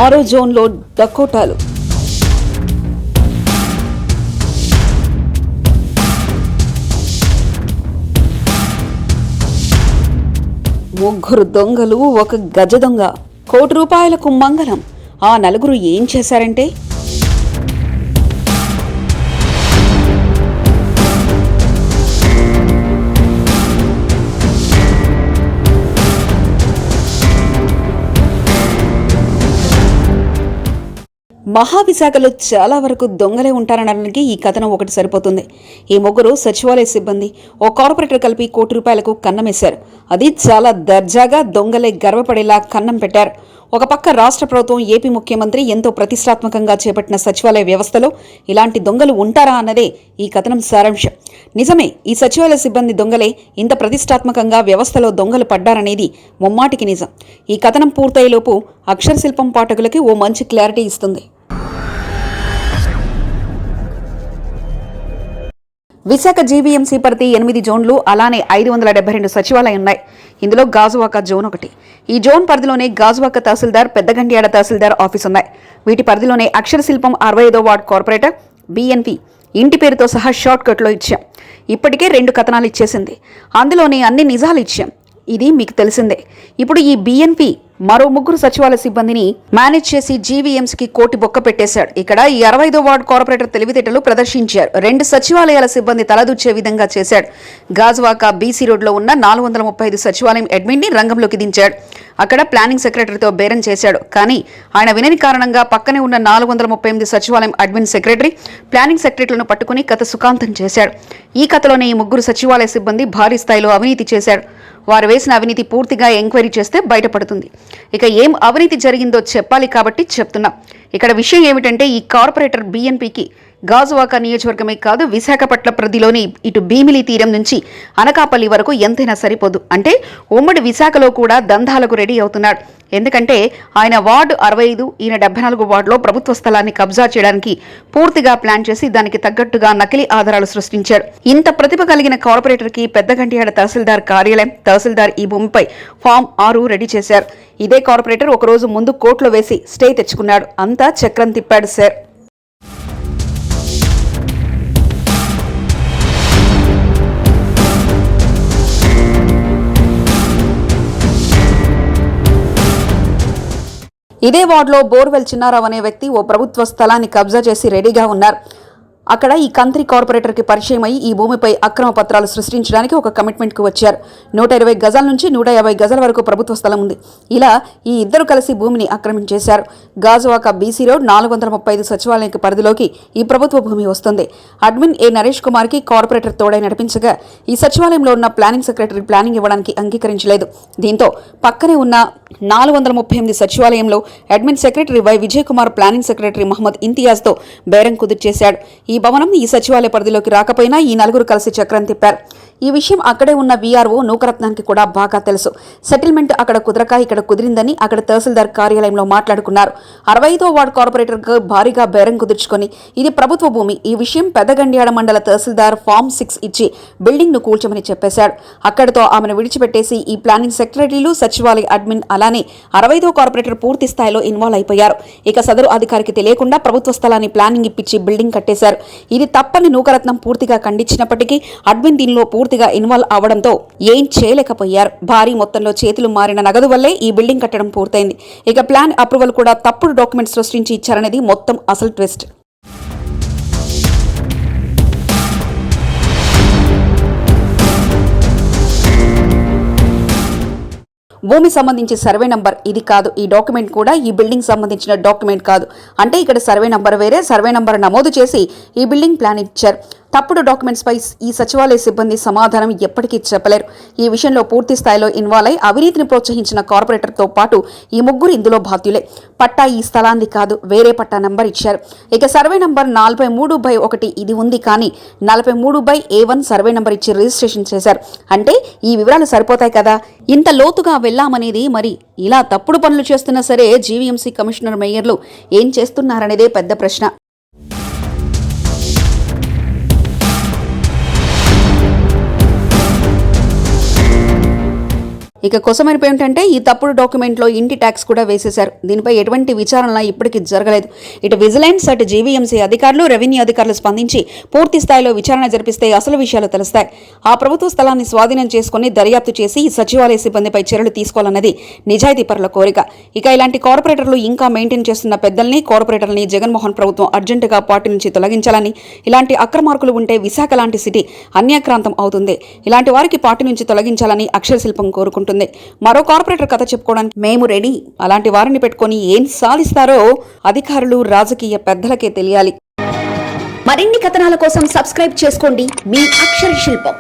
ఆరో జోన్లో డకోటాలు. ముగ్గురు దొంగలు, ఒక గజ దొంగ, ₹1,00,00,000 మంగళం. ఆ నలుగురు ఏం చేశారంటే, మహావిశాఖలో చాలా వరకు దొంగలే ఉంటారనడానికి ఈ కథనం ఒకటి సరిపోతుంది. ఈ ముగ్గురు సచివాలయ సిబ్బంది ఓ కార్పొరేటర్ కలిపి ₹1,00,00,000 కన్నమేశారు. అది చాలా దర్జాగా దొంగలే గర్వపడేలా కన్నం పెట్టారు. ఒక పక్క రాష్ట్ర ప్రభుత్వం, ఏపీ ముఖ్యమంత్రి ఎంతో ప్రతిష్టాత్మకంగా చేపట్టిన సచివాలయ వ్యవస్థలో ఇలాంటి దొంగలు ఉంటారా అన్నదే ఈ కథనం సారాంశం. నిజమే, ఈ సచివాలయ సిబ్బంది దొంగలే ఇంత ప్రతిష్టాత్మకంగా వ్యవస్థలో దొంగలు పడ్డారనేది ముమ్మాటికి నిజం. ఈ కథనం పూర్తయ్యేలోపు అక్షరశిల్పం పాఠకులకి ఓ మంచి క్లారిటీ ఇస్తుంది. విశాఖ జీవీఎంసీ పరిధి 8 జోన్లు, అలానే 572 సచివాలయాలు ఉన్నాయి. ఇందులో గాజువాక జోన్ ఒకటి. ఈ జోన్ పరిధిలోనే గాజువాక తహసీల్దార్, పెద్దగంట్యాడ తహసీల్దార్ ఆఫీస్ ఉన్నాయి. వీటి పరిధిలోనే అక్షరశిల్పం 65వ వార్డు కార్పొరేటర్ BNP ఇంటి పేరుతో సహా షార్ట్ కట్లో ఇచ్చాం. ఇప్పటికే 2 కథనాలు ఇచ్చేసింది. అందులోనే అన్ని నిజాలు ఇచ్చాం. ఇది మీకు తెలిసిందే. ఇప్పుడు ఈ BNP మరో 3 సచివాలయ సిబ్బందిని మేనేజ్ చేసి జీవీఎంసీకి కోటి బొక్క పెట్టేశాడు. ఇక్కడ ఈ 65వ వార్డు కార్పొరేటర్ తెలివితేటలు ప్రదర్శించారు. 2 సచివాలయాల సిబ్బంది తలదూర్చే విధంగా చేశాడు. గాజువాక BC రోడ్లో ఉన్న 435 సచివాలయం అడ్మిన్ ని రంగంలోకి దించాడు. అక్కడ ప్లానింగ్ సెక్రటరీతో బేరం చేశాడు. కానీ ఆయన వినని కారణంగా పక్కనే ఉన్న 438 సచివాలయం అడ్మిన్ సెక్రటరీ, ప్లానింగ్ సెక్రటరీలను పట్టుకుని కథ సుఖాంతం చేశాడు. ఈ కథలోనే ఈ 3 సచివాలయ సిబ్బంది భారీ స్థాయిలో అవినీతి చేశాడు. వారు వేసిన అవినీతి పూర్తిగా ఎంక్వైరీ చేస్తే బయటపడుతుంది. ఇక ఏం అవినీతి జరిగిందో చెప్పాలి కాబట్టి చెప్తున్నాం. ఇక్కడ విషయం ఏమిటంటే, ఈ కార్పొరేటర్ BNPకి గాజువాక నియోజకవర్గమే కాదు, విశాఖపట్నం పరిధిలోని ఇటు భీమిలి తీరం నుంచి అనకాపల్లి వరకు ఎంతైనా సరిపోదు. అంటే ఉమ్మడి విశాఖలో కూడా దందాలకు రెడీ అవుతున్నాడు. ఎందుకంటే ఆయన వార్డు 65, ఈయన 74 వార్డులో ప్రభుత్వ స్థలాన్ని కబ్జా చేయడానికి పూర్తిగా ప్లాన్ చేసి దానికి తగ్గట్టుగా నకిలీ ఆధారాలు సృష్టించాడు. ఇంత ప్రతిభ కలిగిన కార్పొరేటర్కి పెద్దగంట్యాడ తహసీల్దార్ కార్యాలయం, తహసీల్దార్ ఈ భూమిపై ఫామ్ 6 రెడీ చేశారు. ఇదే కార్పొరేటర్ ఒకరోజు ముందు కోర్టులో వేసి స్టే తెచ్చుకున్నాడు. అంతా చక్రం తిప్పాడు సార్. ఇదే వార్డులో బోర్వెల్ చిన్నారావు అనే వ్యక్తి ఓ ప్రభుత్వ స్థలాన్ని కబ్జా చేసి రెడీగా ఉన్నారు. అక్కడ ఈ కంత్రి కార్పొరేటర్కి పరిచయం అయ్యి ఈ భూమిపై అక్రమ పత్రాలు సృష్టించడానికి ఒక కమిట్మెంట్కు వచ్చారు. 120 గజాల నుంచి 150 గజాల వరకు ప్రభుత్వ స్థలం ఉంది. ఇలా ఈ ఇద్దరు కలిసి భూమిని ఆక్రమించేశారు. గాజువాక BC రోడ్ 435 సచివాలయానికి పరిధిలోకి ఈ ప్రభుత్వ భూమి వస్తుంది. అడ్మిన్ నరేష్ కుమార్కి కార్పొరేటర్ తోడై నడిపించగా ఈ సచివాలయంలో ఉన్న ప్లానింగ్ సెక్రటరీ ప్లానింగ్ ఇవ్వడానికి అంగీకరించలేదు. దీంతో పక్కనే ఉన్న 438 సచివాలయంలో admin secretary Vijay Kumar, planning secretary Mohammed ఇంతియాజ్తో బేరం కుదిర్చేశాడు. ఈ భవనం ఈ సచివాలయ పరిధిలోకి రాకపోయినా ఈ నలుగురు కలిసి చక్రం తిప్పారు. ఈ విషయం అక్కడే ఉన్న VRO నూకరత్నానికి కూడా బాగా తెలుసు. సెటిల్మెంట్ అక్కడ కుదరక ఇక్కడ కుదిరిందని అక్కడ తహసీల్దార్ కార్యాలయంలో మాట్లాడుకున్నారు. 65వ వార్డు కార్పొరేటర్ భారీగా బేరం కుదుర్చుకొని ఇది ప్రభుత్వ భూమి, ఈ విషయం పెద్దగండ్యాడ మండల తహసీల్దార్ ఫామ్ 6 ఇచ్చి బిల్డింగ్ ను కూల్చమని చెప్పేశాడు. అక్కడితో ఆమెను విడిచిపెట్టేసి ఈ ప్లానింగ్ సెక్రటరీలు, సచివాలయ అడ్మిన్, అలానే 65వ కార్పొరేటర్ పూర్తి స్థాయిలో ఇన్వాల్వ్ అయిపోయారు. ఇక సదరు అధికారికి తెలియకుండా ప్రభుత్వ స్థలాన్ని ప్లానింగ్ ఇప్పించి బిల్డింగ్ కట్టేశారు. ఇది తప్పని నూకరత్నం పూర్తిగా ఖండించినప్పటికీ అడ్మిన్ దీనిలో పూర్తిగా ఇన్వాల్వ్ అవడంతో ఏం చేయలేకపోయారు. భారీ మొత్తంలో చేతులు మారిన నగదు వల్లే ఈ బిల్డింగ్ కట్టడం పూర్తయింది. ఇక ప్లాన్ అప్రూవల్ కూడా తప్పుడు డాక్యుమెంట్స్ సృష్టించి ఇచ్చారనేది మొత్తం అసలు ట్విస్ట్. భూమి సంబంధించి సర్వే నంబర్ ఇది కాదు. ఈ డాక్యుమెంట్ కూడా ఈ బిల్డింగ్ సంబంధించిన డాక్యుమెంట్ కాదు. అంటే ఇక్కడ సర్వే నంబర్ వేరే, సర్వే నంబర్ నమోదు చేసి ఈ బిల్డింగ్ ప్లాన్ ఇచ్చారు. తప్పుడు డాక్యుమెంట్స్ పై ఈ సచివాలయ సిబ్బంది సమాధానం ఎప్పటికీ చెప్పలేరు. ఈ విషయంలో పూర్తి స్థాయిలో ఇన్వాల్వ్ అయి అవినీతిని ప్రోత్సహించిన కార్పొరేటర్తో పాటు ఈ 3 ఇందులో బాధ్యులే. పట్టా ఈ స్థలాన్ని కాదు, వేరే పట్టా నంబర్ ఇచ్చారు. ఇక సర్వే నంబర్ 43/1 ఇది ఉంది, కానీ 43/A1 సర్వే నంబర్ ఇచ్చి రిజిస్ట్రేషన్ చేశారు. అంటే ఈ వివరాలు సరిపోతాయి కదా. ఇంత లోతుగా వెళ్ళామనేది మరి ఇలా తప్పుడు పనులు చేస్తున్నా సరే జీవీఎంసీ కమిషనర్, మేయర్లు ఏం చేస్తున్నారనేదే పెద్ద ప్రశ్న. ఇక కొసమెరుపు ఏమిటంటే ఈ తప్పుడు డాక్యుమెంట్లో ఇంటి ట్యాక్స్ కూడా వేసేశారు. దీనిపై ఎటువంటి విచారణ ఇప్పటికీ జరగలేదు. ఇటు విజిలెన్స్, అటు జీవీఎంసీ అధికారులు, రెవెన్యూ అధికారులు స్పందించి పూర్తి స్థాయిలో విచారణ జరిపిస్తే అసలు విషయాలు తెలుస్తాయి. ఆ ప్రభుత్వ స్థలాన్ని స్వాధీనం చేసుకుని దర్యాప్తు చేసి సచివాలయ సిబ్బందిపై చర్యలు తీసుకోవాలన్నది నిజాయితీ పరుల కోరిక. ఇక ఇలాంటి కార్పొరేటర్లు ఇంకా మెయింటైన్ చేస్తున్న పెద్దల్ని, కార్పొరేటర్లని జగన్మోహన్ ప్రభుత్వం అర్జెంటుగా పార్టీ నుంచి తొలగించాలని, ఇలాంటి అక్రమార్కులు ఉంటే విశాఖ లాంటి సిటీ అన్యాక్రాంతం అవుతుంది. ఇలాంటి వారికి పార్టీ నుంచి తొలగించాలని అక్షర శిల్పం కోరుకుంటుంది. మరో కార్పొరేటర్ కథ చెప్పుకోవడానికి మేము రెడీ. అలాంటి వారిని పెట్టుకొని ఏం సాధిస్తారో అధికారులు, రాజకీయ పెద్దలకే తెలియాలి. మరిన్ని కథనాల కోసం సబ్స్క్రైబ్ చేసుకోండి మీ అక్షర శిల్పం.